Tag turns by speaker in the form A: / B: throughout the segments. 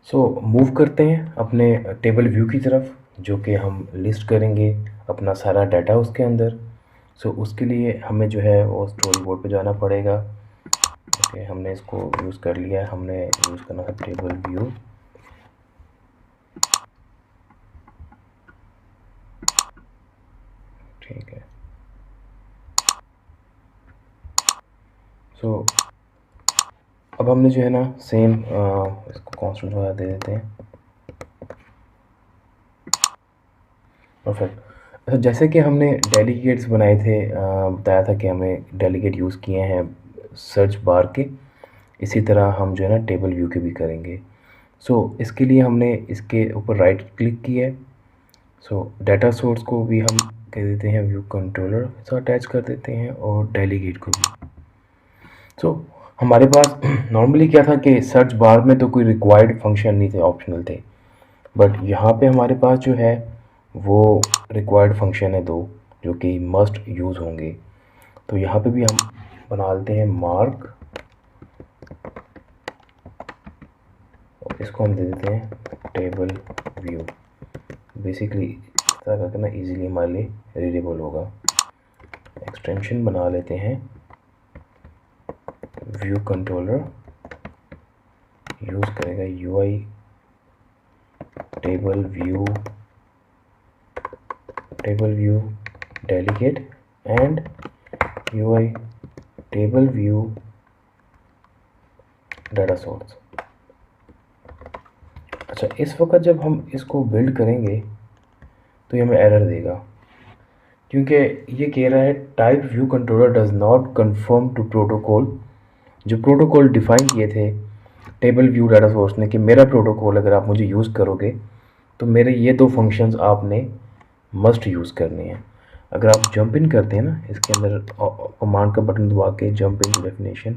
A: Move करते हैं अपने टेबल व्यू की तरफ, जो कि हम लिस्ट करेंगे अपना सारा डाटा उसके अंदर। उसके लिए हमें जो है वो स्टोरी बोर्ड पे जाना पड़ेगा। ओके, हमने इसको यूज़ कर लिया है, हमने यूज़ करना था टेबल व्यू। ठीक है, अब हमने जो है ना सेम इसको कांस्टेंट वगैरह दे देते हैं। परफेक्ट। अच्छा, जैसे कि हमने डेलीगेट्स बनाए थे, बताया था कि हमें डेलीगेट यूज़ किए हैं सर्च बार के, इसी तरह हम जो है ना टेबल व्यू के भी करेंगे। इसके लिए हमने इसके ऊपर राइट क्लिक किया है। डाटा सोर्स को भी हम कह देते हैं व्यू कंट्रोलर से अटैच कर देते हैं, और डेलीगेट को भी। हमारे पास नॉर्मली क्या था कि सर्च बार में तो कोई रिक्वायर्ड फंक्शन नहीं थे, ऑप्शनल थे। बट यहाँ पे हमारे पास जो है वो रिक्वायर्ड फंक्शन है दो, जो कि मस्ट यूज़ होंगे। तो यहाँ पे भी हम बना लेते हैं मार्क, और इसको हम दे देते हैं टेबल व्यू। बेसिकली इस तरह करके ना ईजिली हमारे लिए रीडेबल होगा। एक्सटेंशन बना लेते हैं व्यू कंट्रोलर, यूज़ करेगा UI table view delegate and UI table view data source. अच्छा, इस वक्त जब हम इसको बिल्ड करेंगे तो ये हमें एरर देगा, क्योंकि ये कह रहा है type view controller does not confirm to protocol. जो प्रोटोकॉल डिफाइन किए थे टेबल व्यू डाटा सोर्स ने, कि मेरा प्रोटोकॉल अगर आप मुझे यूज़ करोगे तो मेरे ये दो फंक्शंस आपने मस्ट यूज़ करने हैं। अगर आप जंप इन करते हैं ना इसके अंदर, कमांड का बटन दबा के जंप इन डेफिनेशन,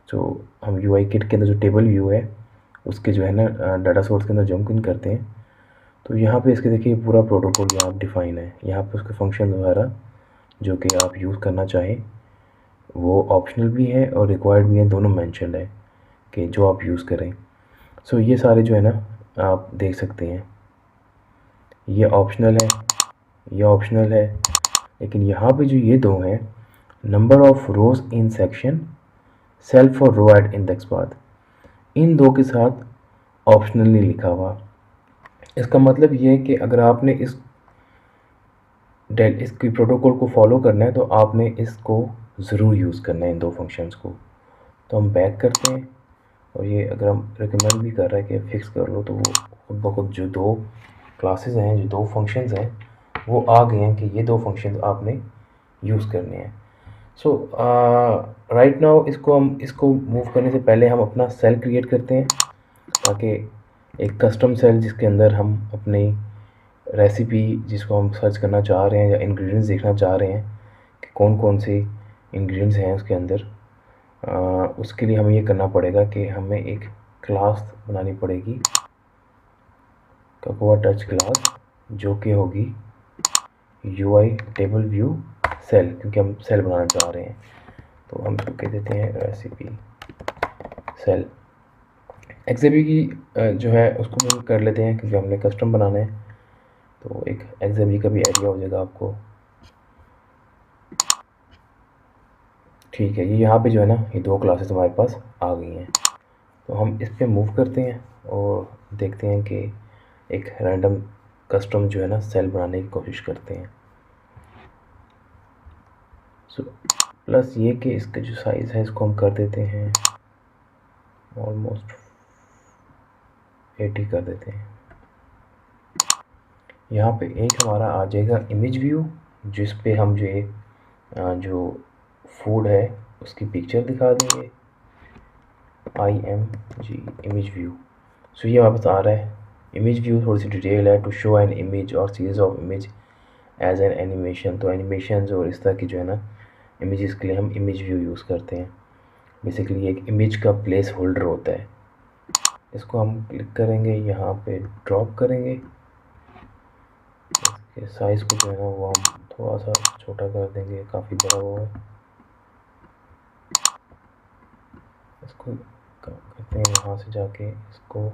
A: तो हम यूआई किट के अंदर जो टेबल व्यू है उसके जो है ना डाटा सोर्स के अंदर जंप इन करते हैं, तो यहाँ पे इसके देखिए पूरा प्रोटोकॉल यहाँ डिफाइन है। यहाँ पे उसके फंक्शन वगैरह जो कि आप यूज़ करना चाहें वो ऑप्शनल भी है और रिक्वायर्ड भी है, दोनों मेंशन्ड है कि जो आप यूज़ करें। ये सारे जो है ना आप देख सकते हैं, ये ऑप्शनल है, ये ऑप्शनल है, लेकिन यहाँ पे जो ये दो हैं, number of rose in section, self और रो एट इंडेक्स पाथ, इन दो के साथ ऑप्शनल नहीं लिखा हुआ। इसका मतलब ये है कि अगर आपने इसकी प्रोटोकॉल को फॉलो करना है तो आपने इसको ज़रूर यूज़ करना है, इन दो फंक्शंस को। तो हम बैक करते हैं, और ये अगर हम रिकमेंड भी कर रहा है कि फिक्स कर लो, तो वो खुद ब खुद जो दो क्लासेस हैं, जो दो फंक्शंस हैं, वो आ गए हैं कि ये दो फंक्शंस आपने यूज़ करने हैं। राइट नाउ इसको मूव करने से पहले हम अपना सेल क्रिएट करते हैं, ताकि एक कस्टम सेल जिसके अंदर हम अपनी रेसिपी जिसको हम सर्च करना चाह रहे हैं या इंग्रेडिएंट्स देखना चाह रहे हैं कि कौन कौन से इंग्रेडिएंट्स हैं उसके अंदर, उसके लिए हमें ये करना पड़ेगा कि हमें एक क्लास बनानी पड़ेगी, कोकोआ टच क्लास, जो कि होगी यूआई टेबल व्यू सेल, क्योंकि हम सेल बनाना चाह रहे हैं। तो हम इसको कह देते हैं रेसिपी सेल। एक्सएबी की जो है उसको हम कर लेते हैं, क्योंकि हमने कस्टम बनाना है, तो एक एक्सएबी का भी आइडिया हो जाएगा आपको। ठीक है, ये यहाँ पे जो है ना ये दो क्लासेस हमारे पास आ गई हैं। तो हम इस पर मूव करते हैं और देखते हैं कि एक रैंडम कस्टम जो है ना सेल बनाने की कोशिश करते हैं। प्लस ये कि इसका जो साइज़ है इसको हम कर देते हैं ऑलमोस्ट 80 कर देते हैं। यहाँ पे एक हमारा आ जाएगा इमेज व्यू, जिस पे हम जो फूड है उसकी पिक्चर दिखा देंगे, IMG इमेज व्यू। ये हमारे पास आ रहा है। इमेज व्यू थोड़ी सी डिटेल है, टू शो एन इमेज और series of image as an animation. तो एनिमेशन और इस तरह की जो है ना इमेजेस के लिए हम इमेज व्यू यूज़ करते हैं। बेसिकली एक इमेज का प्लेस होल्डर होता है। इसको हम क्लिक करेंगे, यहाँ पे ड्रॉप करेंगे, इसके साइज़ को जो है ना वो हम थोड़ा सा छोटा कर देंगे, काफ़ी बड़ा हुआ है। इसको करते हैं, यहाँ से जाके इसको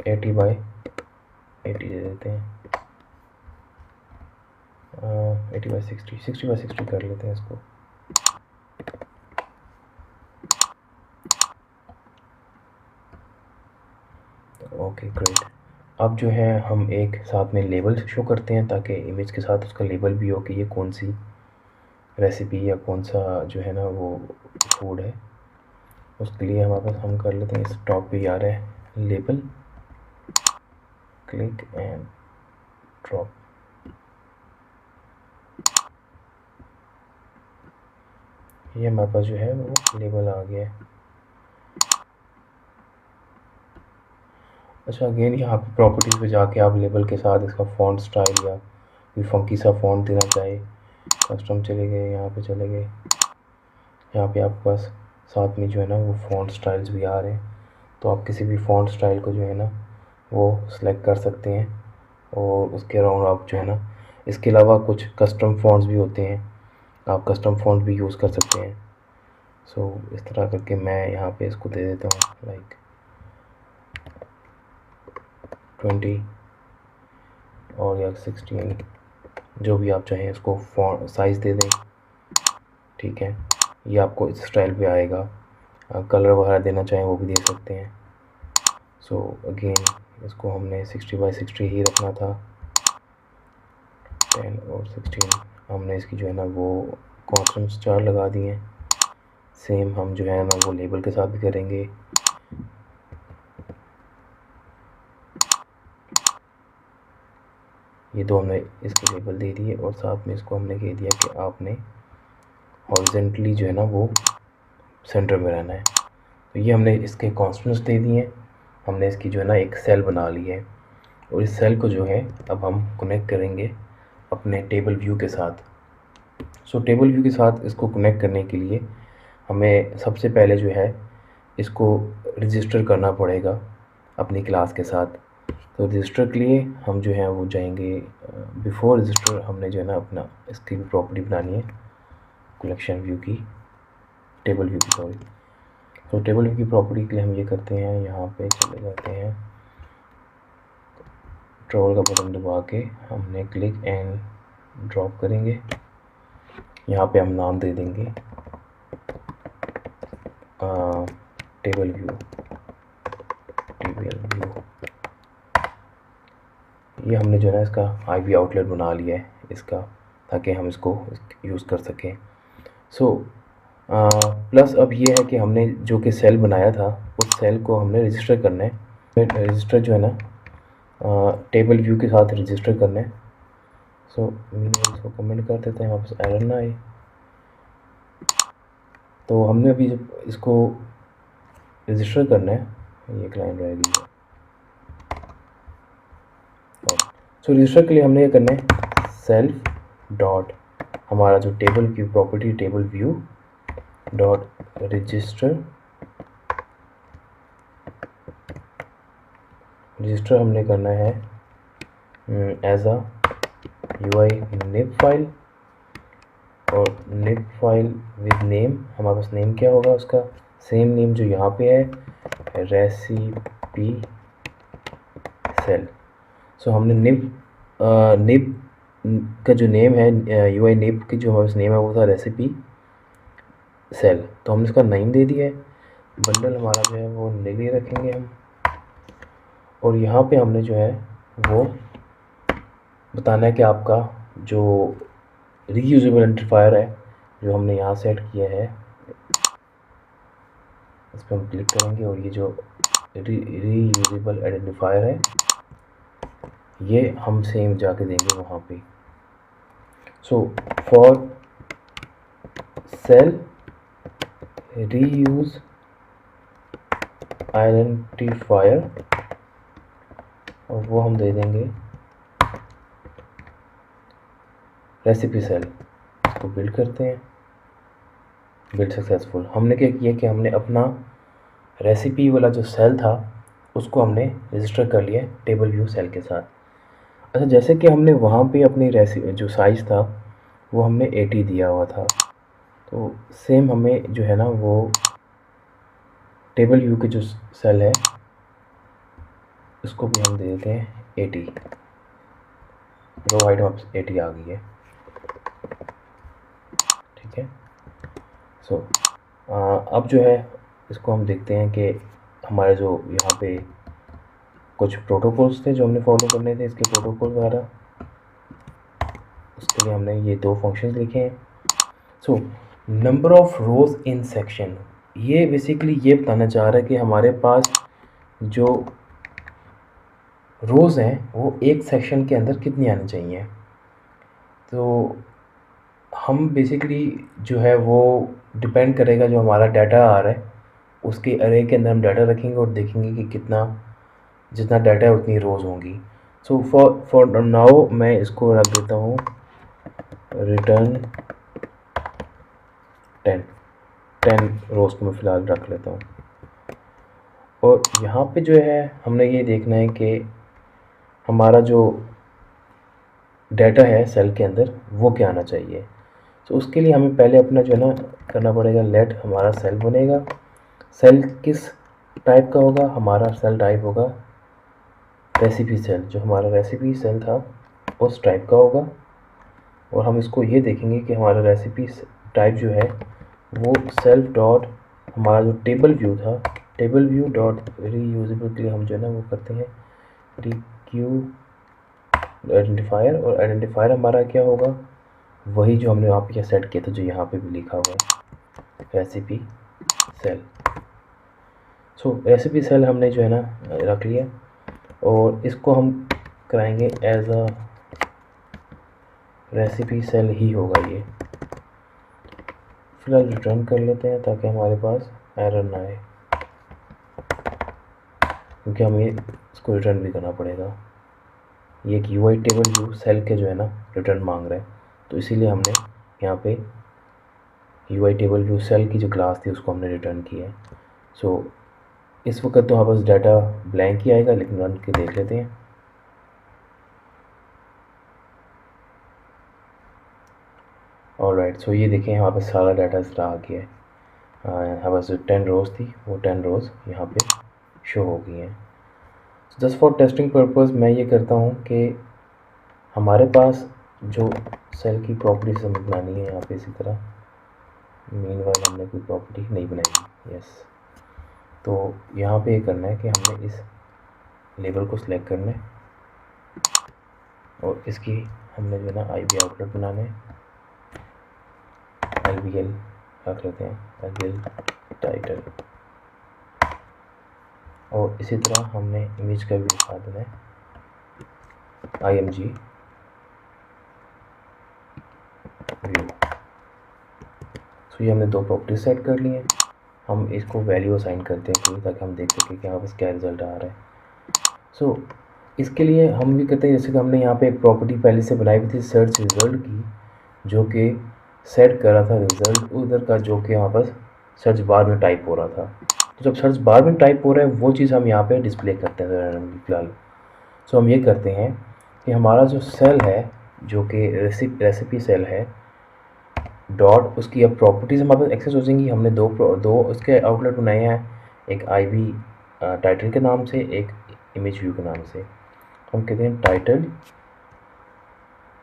A: 80/80 दे देते हैं, 80/60, 60/60 कर लेते हैं इसको। Okay great. अब जो है हम एक साथ में लेबल शो करते हैं ताकि इमेज के साथ उसका लेबल भी हो कि ये कौन सी रेसिपी या कौन सा जो है ना वो फूड है। उसके लिए हमारे पास हम कर लेते हैं, इस टॉप पे आ रहा है लेबल, क्लिक एंड ड्रॉप। ये हमारे पास जो है वो लेबल आ गया है। अच्छा अगेन यहाँ पे प्रॉपर्टीज़ पे जाके आप लेबल के साथ इसका फ़ॉन्ट स्टाइल या कोई फंकी सा फ़ॉन्ट देना चाहे, कस्टम चले गए, यहाँ पे चले गए, यहाँ पे आपके पास साथ में जो है ना वो फ़ॉन्ट स्टाइल्स भी आ रहे हैं। तो आप किसी भी फ़ॉन्ट स्टाइल को जो है ना वो सिलेक्ट कर सकते हैं और उसके अराउंड आप जो है ना, इसके अलावा कुछ कस्टम फ़ॉन्ट्स भी होते हैं, आप कस्टम फ़ॉन्ट भी यूज़ कर सकते हैं। सो इस तरह करके मैं यहाँ पे इसको दे देता हूँ लाइक 20 और या 16, जो भी आप चाहें इसको फॉन्ट साइज़ दे दें, ठीक है। ये आपको इस स्टाइल पे आएगा। कलर वगैरह देना चाहें वो भी दे सकते हैं। सो अगेन इसको हमने 60/60 ही रखना था, 10 और 16 हमने इसकी जो है ना वो कॉन्स्टेंट स्टार लगा दिए हैं। सेम हम जो है ना वो लेबल के साथ भी करेंगे। ये दो हमने इसके लेबल दे दिए और साथ में इसको हमने कह दिया कि आपने हॉरिजेंटली जो है ना वो सेंटर में रहना है। तो ये हमने इसके कॉन्स्टेंट्स दे दिए हैं, हमने इसकी जो है ना एक सेल बना ली है और इस सेल को जो है अब हम कनेक्ट करेंगे अपने टेबल व्यू के साथ। सो टेबल व्यू के साथ इसको कनेक्ट करने के लिए हमें सबसे पहले जो है इसको रजिस्टर करना पड़ेगा अपनी क्लास के साथ। तो रजिस्टर के लिए हम जो है वो जाएंगे, बिफोर रजिस्टर हमने जो है ना अपना इसकी भी प्रॉपर्टी बनानी है, कलेक्शन व्यू की, टेबल व्यू की सॉरी। तो टेबल व्यू की प्रॉपर्टी के लिए हम ये करते हैं, यहाँ पे चले जाते हैं, ट्रैवल का बटन दबा के हमने क्लिक एंड ड्रॉप करेंगे। यहाँ पे हम नाम दे देंगे टेबल व्यू। ये हमने जो है ना इसका आईवी आउटलेट बना लिया है इसका, ताकि हम इसको यूज़ कर सकें। सो प्लस अब ये है कि हमने जो कि सेल बनाया था उस सेल को हमने रजिस्टर करना है। रजिस्टर जो है ना टेबल व्यू के साथ रजिस्टर करना है। सो इसको कमेंट कर देते हैं, वापस एरर ना आए। तो हमने अभी जब इसको रजिस्टर करना है, ये क्लाइंट रहेगी। सो रजिस्टर के लिए हमने ये करना है सेल्फ डॉट हमारा जो table view property table view dot register हमने करना है as a UI nib file और निब फाइल विद नेम। हमारे पास नेम क्या होगा उसका, सेम नेम जो यहाँ पे है, रेसिपी सेल। सो हमने निब का जो नेम है, UI निब की जो हमारे पास नेम है वो था रेसिपी सेल। तो हमने इसका नेम दे दिया है। बंडल हमारा जो है वो निब ही रखेंगे हम, और यहाँ पे हमने जो है वो बताना है कि आपका जो रीयूजेबल आइडेंटिफायर है जो हमने यहाँ सेट किया है, इस पर हम क्लिक करेंगे और ये जो रीयूजेबल आइडेंटिफायर है ये हम सेम जाके देंगे वहाँ पे। So for sale reuse identifier, और वो हम दे देंगे रेसिपी सेल। इसको बिल्ड करते हैं, बिल्ड सक्सेसफुल। हमने क्या किया कि हमने अपना रेसिपी वाला जो सेल था उसको हमने रजिस्टर कर लिया टेबल व्यू सेल के साथ। अच्छा जैसे कि हमने वहाँ पे अपनी रेसिपी जो साइज़ था वो हमने 80 दिया हुआ था, तो सेम हमें जो है ना वो टेबल व्यू के जो सेल है उसको भी हम दे देते हैं 80, रो हाइट अब 80 आ गई है, ठीक है। सो अब जो है इसको हम देखते हैं कि हमारे जो यहाँ पे कुछ प्रोटोकॉल्स थे जो हमने फॉलो करने थे, इसके प्रोटोकॉल वगैरह, उसके लिए हमने ये दो फंक्शंस लिखे हैं। So number of rose in section, ये बेसिकली ये बताना चाह रहा है कि हमारे पास जो रोज़ हैं वो एक सेक्शन के अंदर कितनी आनी चाहिए। तो हम बेसिकली जो है वो डिपेंड करेगा जो हमारा डाटा आ रहा है उसके अरे के अंदर हम डाटा रखेंगे और देखेंगे कि कितना, जितना डाटा है उतनी रोज़ होंगी। सो फॉर नाउ मैं इसको रख देता हूँ रिटर्न 10 रोज़ को मैं फ़िलहाल रख लेता हूँ। और यहाँ पे जो है हमने ये देखना है कि हमारा जो डाटा है सेल के अंदर वो क्या आना चाहिए। तो उसके लिए हमें पहले अपना जो है ना करना पड़ेगा, लेट हमारा सेल बनेगा, सेल किस टाइप का होगा, हमारा सेल टाइप होगा रेसिपी सेल, जो हमारा रेसिपी सेल था उस टाइप का होगा। और हम इसको ये देखेंगे कि हमारा रेसिपी टाइप जो है वो सेल्फ डॉट हमारा जो टेबल व्यू था, टेबल व्यू डॉट रीयूजेबल के लिए हम जो है ना वो करते हैं रिक्यू आइडेंटिफायर, और आइडेंटिफायर हमारा क्या होगा, वही जो हमने वहाँ पे सेट किया था जो यहाँ पे भी लिखा हुआ है रेसिपी सेल। सो रेसिपी सेल हमने जो है ना रख लिया और इसको हम कराएंगे एज अ रेसिपी सेल ही होगा ये। फिलहाल रिटर्न कर लेते हैं ताकि हमारे पास एरर ना आए, क्योंकि हमें इसको रिटर्न भी करना पड़ेगा। ये एक यूआई टेबल व्यू सेल के जो है ना रिटर्न मांग रहा है, तो इसीलिए हमने यहाँ पे यूआई टेबल व्यू सेल की जो क्लास थी उसको हमने रिटर्न किया है। सो इस वक्त तो हमारे पास डाटा ब्लैंक ही आएगा, लेकिन रन के देख लेते हैं। ऑलराइट, सो ये देखें हमारे पास सारा डाटा इस तरह आ गया है। हमारे पास जो 10 रोज़ थी वो 10 रोज़ यहाँ पे शो हो गई हैं। जस्ट फॉर टेस्टिंग पर्पस मैं ये करता हूँ कि हमारे पास जो सेल की प्रॉपर्टीज हमें बनानी है यहाँ पे इसी तरह, मीनवाइल हमने कोई प्रॉपर्टी नहीं बनाई, यस। तो यहाँ पे ये करना है कि हमने इस लेबल को सिलेक्ट करना है और इसकी हमने जो है ना आई बी आउटलेट बनाना है, IBL रख लेते हैं, IBL टाइटल। और इसी तरह हमने इमेज का भी दिखा देना है IMG व्यू। सो ये हमने दो प्रॉपर्टी सेट कर ली हैं। हम इसको वैल्यू असाइन करते हैं कोई, ताकि हम देख सकें कि यहाँ पर क्या रिज़ल्ट आ रहा है। सो इसके लिए हम भी करते हैं, जैसे कि हमने यहाँ पे एक प्रॉपर्टी पहले से बनाई हुई थी सर्च रिज़ल्ट की, जो कि सेट कर रहा था रिज़ल्ट उधर का जो कि यहाँ पर सर्च बार में टाइप हो रहा था। तो जब सर्च बार में टाइप हो रहा है वो चीज़ हम यहाँ पे डिस्प्ले करते हैं फिलहाल। सो हम ये करते हैं कि हमारा जो सेल है जो कि रेसिपी सेल है डॉट, उसकी अब प्रॉपर्टीज़ हमारे पास एक्सेस हो जाएंगी। हमने दो उसके आउटलेट बनाए हैं, एक IB टाइटल के नाम से, एक इमेज व्यू के नाम से। हम कहते हैं टाइटल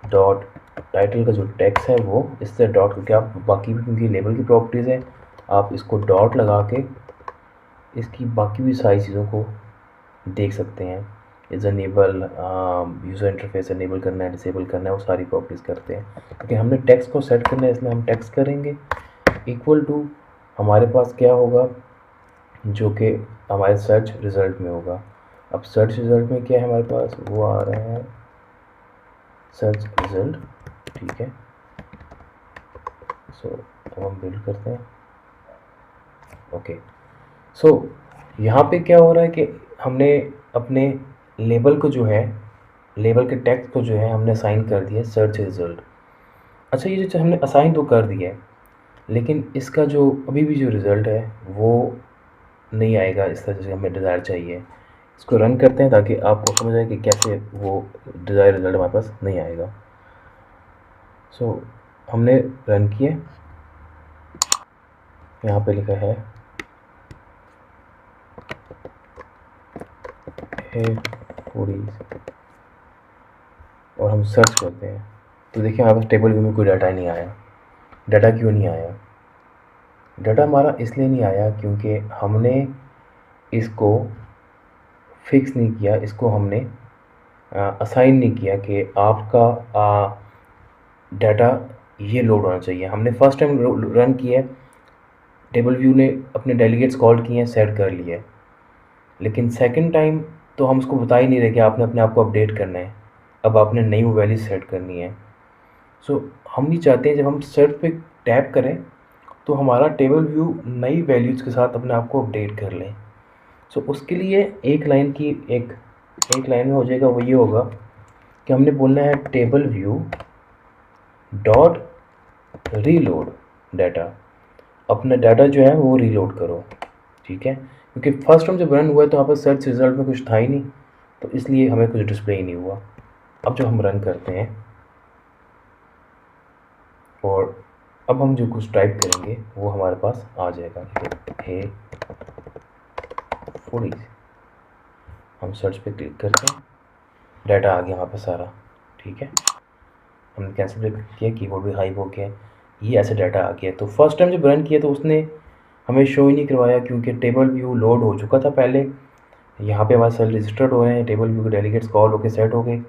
A: डॉट, टाइटल का जो टेक्स्ट है वो इससे डॉट करके, आप बाकी भी क्योंकि लेबल की प्रॉपर्टीज़ है आप इसको डॉट लगा के इसकी बाकी भी सारी चीज़ों को देख सकते हैं। Is enable user interface enable करना है, डिसेबल करना है, वो सारी प्रॉपर्टीज़ करते हैं। लेकिन हमने टेक्स्ट को सेट करना है, इसलिए हम टेक्स्ट करेंगे इक्वल टू हमारे पास क्या होगा जो कि हमारे सर्च रिज़ल्ट में होगा। अब सर्च रिज़ल्ट में क्या है हमारे पास, वो आ रहा है सर्च रिज़ल्ट, ठीक है। सो अब हम बिल्ड करते हैं, ओके। सो यहाँ पे क्या हो रहा है कि हमने अपने लेबल को जो है, लेबल के टेक्स्ट को जो है हमने असाइन कर दिया सर्च रिज़ल्ट। अच्छा, ये जो हमने असाइन तो कर दिया है, लेकिन इसका जो अभी भी जो रिज़ल्ट है वो नहीं आएगा इस तरह से हमें डिज़ायर चाहिए। इसको रन करते हैं ताकि आपको समझ आए कि कैसे वो डिज़ायर रिज़ल्ट हमारे पास नहीं आएगा। सो हमने रन किया यहाँ पे लिखा है फूडीज और हम सर्च करते हैं तो देखिए हमारे पास टेबल व्यू में कोई डाटा नहीं आया। डाटा क्यों नहीं आया? डाटा हमारा इसलिए नहीं आया क्योंकि हमने इसको फिक्स नहीं किया, इसको हमने असाइन नहीं किया कि आपका डाटा ये लोड होना चाहिए। हमने फर्स्ट टाइम रन किया है, टेबल व्यू ने अपने डेलीगेट्स कॉल किए हैं, सेट कर लिए है, लेकिन सेकंड टाइम तो हम उसको बता ही नहीं रहे कि आपने अपने आप को अपडेट करना है, अब आपने नई वो वैल्यू सेट करनी है। सो हम भी चाहते हैं जब हम सर्च पे टैप करें तो हमारा टेबल व्यू नई वैल्यूज़ के साथ अपने आप को अपडेट कर लें। सो उसके लिए एक लाइन में हो जाएगा, वो ये होगा कि हमने बोलना है table view dot reload data. अपना डाटा जो है वो रीलोड करो, ठीक है, क्योंकि फर्स्ट टाइम जब रन हुआ है तो यहाँ पर सर्च रिजल्ट में कुछ था ही नहीं, तो इसलिए हमें कुछ डिस्प्ले ही नहीं हुआ। अब जब हम रन करते हैं और अब हम जो कुछ टाइप करेंगे वो हमारे पास आ जाएगा। हे फूडीज, हम सर्च पे क्लिक करते हैं, डाटा आ गया वहाँ पे सारा, ठीक है। हमने कैंसिल किया, कीबोर्ड भी हाई हो गया, ये ऐसे डाटा आ गया। तो फर्स्ट टाइम जब रन किया तो उसने हमें शो ही नहीं करवाया क्योंकि टेबल व्यू लोड हो चुका था पहले। यहाँ पे हमारे सेल रजिस्टर्ड हो रहे हैं, टेबल व्यू के डेलीगेट्स कॉल होकर सेट हो गए,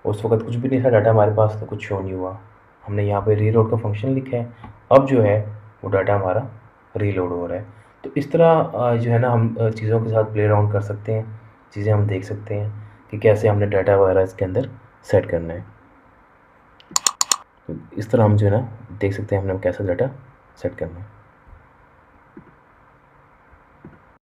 A: उस वक्त कुछ भी नहीं था डाटा हमारे पास, तो कुछ शो नहीं हुआ। हमने यहाँ पे रीलोड का फंक्शन लिखा है, अब जो है वो डाटा हमारा रीलोड हो रहा है। तो इस तरह जो है ना हम चीज़ों के साथ प्ले अराउंड कर सकते हैं, चीज़ें हम देख सकते हैं कि कैसे हमने डाटा वगैरह इसके अंदर सेट करना है। तो इस तरह हम जो है ना देख सकते हैं हमने कैसा डाटा सेट करना है।